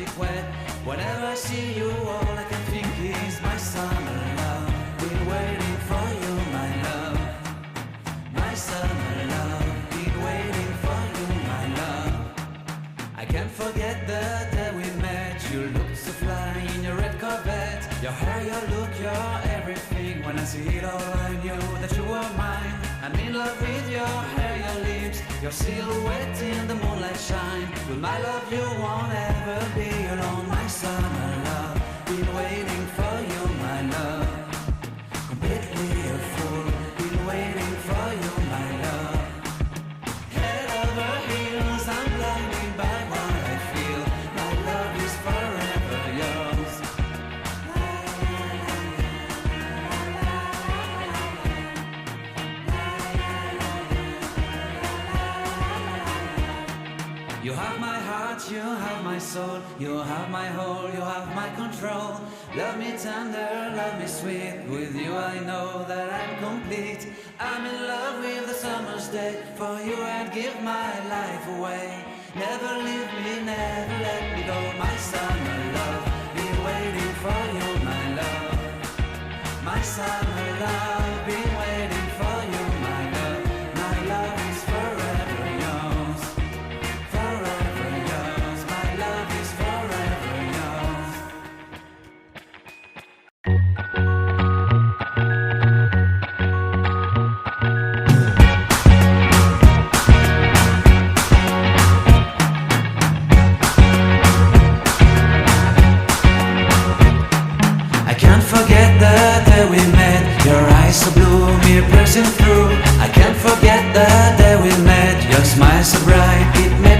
magic wet. Whenever I see you, all I can think is my summer love. Been waiting for you, my love. My summer love. Been waiting for you, my love. I can't forget the day we met. You looked so fly in your red Corvette. Your hair, your look, your everything. When I see it all, I knew that you were mine. I'm in love with your hair, your lips, your silhouette in the moonlight shine. With my love, you won't ever be alone. My summer love, been waiting for you, my love. Completely a fool, been waiting for you, my love. Head over heels, I'm blinded by what I feel. My love is forever yours. You have my heart, you have my soul, you have my whole, you have my control. Love me tender, love me sweet. With you I know that I'm complete. I'm in love with the summer's day. For you I'd give my life away. Never leave me, never let me go. My summer love, been waiting for you, my love. My summer love, been waiting for you, my love. My love is forever yours. Forever yours, my love is forever yours. I can't forget the day we met. Your eyes so blue, me piercing through. I can't forget the day we met. Your smile so bright, it